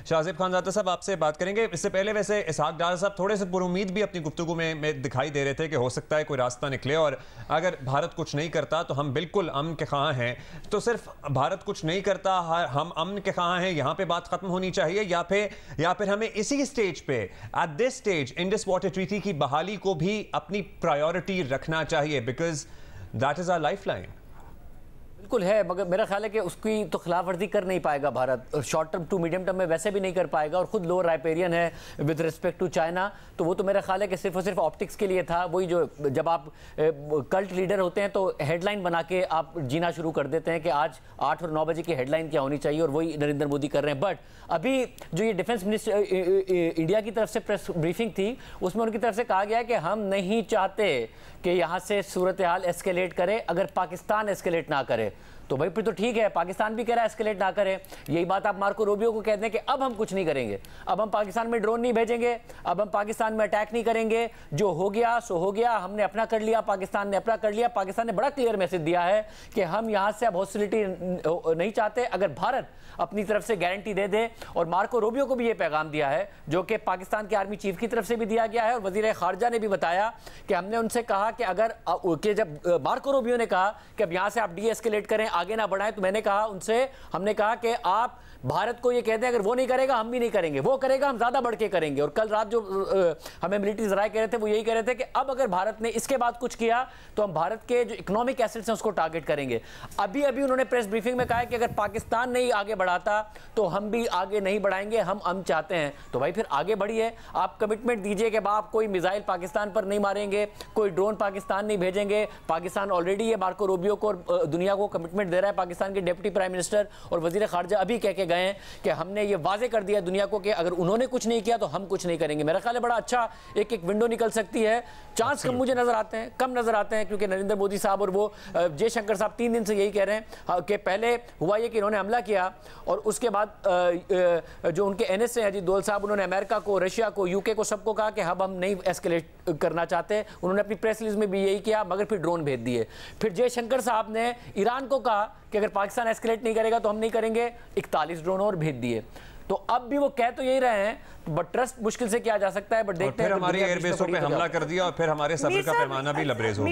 शाहज़ेब खानज़ादा साहब आपसे बात करेंगे। इससे पहले वैसे इसहाक डार साहब थोड़े से पुरुमीद भी अपनी गुफ्तगू में दिखाई दे रहे थे कि हो सकता है कोई रास्ता निकले और अगर भारत कुछ नहीं करता तो हम बिल्कुल अमन के ख़्वाह हैं। तो सिर्फ भारत कुछ नहीं करता हम अमन के ख़्वाह हैं, यहाँ पे बात ख़त्म होनी चाहिए, या फिर हमें इसी स्टेज पे at this stage Indus water treaty की बहाली को भी अपनी प्रायोरिटी रखना चाहिए, because that is our lifeline. बिल्कुल है, मगर मेरा ख्याल है कि उसकी तो खिलाफ वर्जी कर नहीं पाएगा Bharat, short term to medium term में वैसे भी नहीं कर पाएगा, और खुद लोअर राइपेरियन है विद रिस्पेक्ट टू चाइना। तो वो तो मेरा ख्याल है कि सिर्फ और सिर्फ ऑप्टिक्स के लिए था। वही जो जब आप कल्ट लीडर होते हैं तो हेडलाइन बना के आप जीना शुरू कर देते हैं कि आज 8 और 9 बजे की हेडलाइन क्या होनी चाहिए, और वही नरेंद्र मोदी कर रहे हैं। बट अभी जो ये डिफेंस मिनिस्टर इंडिया की तरफ से प्रेस ब्रीफिंग थी, उसमें उनकी तरफ से कहा गया कि हम नहीं चाहते कि यहाँ से सूरत हाल एस्केलेट करे अगर पाकिस्तान एस्केलेट ना करे। तो भाई फिर तो ठीक है, पाकिस्तान भी कह रहा है एस्केलेट ना करे। यही बात आप मार्को रूबियो को कहते हैं कि अब हम कुछ नहीं करेंगे, अब हम पाकिस्तान में ड्रोन नहीं भेजेंगे, अब हम पाकिस्तान में अटैक नहीं करेंगे, जो हो गया सो हो गया, हमने अपना कर लिया, पाकिस्तान ने अपना कर लिया। पाकिस्तान ने बड़ा क्लियर मैसेज दिया है कि हम यहाँ से अब हॉस्टिलिटी नहीं चाहते अगर भारत अपनी तरफ से गारंटी दे दे। और मार्को रूबियो को भी ये पैगाम दिया है जो कि पाकिस्तान के आर्मी चीफ की तरफ से भी दिया गया है, और वजीर खारजा ने भी बताया कि हमने उनसे कहा कि अगर जब मार्को रूबियो ने कहा कि अब यहाँ से आप डी एस्केलेट करें, आगे ना बढ़ाएं, तो मैंने कहा उनसे, हमने कहा कि आप भारत को ये कहते हैं अगर वो नहीं करेगा हम भी नहीं करेंगे, वो करेगा हम ज्यादा बढ़ के करेंगे। और कल रात जो हमें मिलिट्री जराए कह रहे थे वो यही कह रहे थे कि अब अगर भारत ने इसके बाद कुछ किया तो हम भारत के जो इकोनॉमिक एसेट्स हैं उसको टारगेट करेंगे। अभी अभी उन्होंने प्रेस ब्रीफिंग में कहा है कि अगर पाकिस्तान नहीं आगे बढ़ाता तो हम भी आगे नहीं बढ़ाएंगे, हम चाहते हैं। तो भाई फिर आगे बढ़िए, आप कमिटमेंट दीजिए कि आप कोई मिसाइल पाकिस्तान पर नहीं मारेंगे, कोई ड्रोन पाकिस्तान नहीं भेजेंगे। पाकिस्तान ऑलरेडी ये मार्को रूबियो को और दुनिया को कमिटमेंट दे रहा है। पाकिस्तान के डिप्टी प्राइम मिनिस्टर और वजीर खारजा अभी कह के गए हैं कि हमने ये वाजे कर दिया दुनिया को कि अगर उन्होंने कुछ नहीं किया तो हम कुछ नहीं करेंगे। मेरा ख्याल है बड़ा अच्छा एक विंडो निकल सकती है। चांस कम मुझे नजर आते हैं, कम नजर आते हैं, क्योंकि नरेंद्र मोदी साहब और वो जयशंकर साहब 3 दिन से यही कह रहे हैं कि पहले हुआ ये कि इन्होंने हमला किया और उसके बाद जो उनके एनएसए हैं जी दोल साहब, उन्होंने अमेरिका को, रशिया को, यूके को, सबको कहा कि अब हम नहीं एस्केलेट करना चाहते। उन्होंने अपनी प्रेस रिलीज में भी यही किया, मगर फिर ड्रोन भेज दिए। फिर जयशंकर साहब ने ईरान को कहा कि अगर पाकिस्तान एस्केलेट नहीं करेगा तो हम नहीं करेंगे, 41 ड्रोन और भेज दिए। तो अब भी वो कह तो यही रहे हैं, बट ट्रस्ट मुश्किल से किया जा सकता है। बट देखते हैं, हमारी एयरबेसों पे हमला कर दिया और फिर हमारे सब्र का पैमाना भी लबरेज हो गया।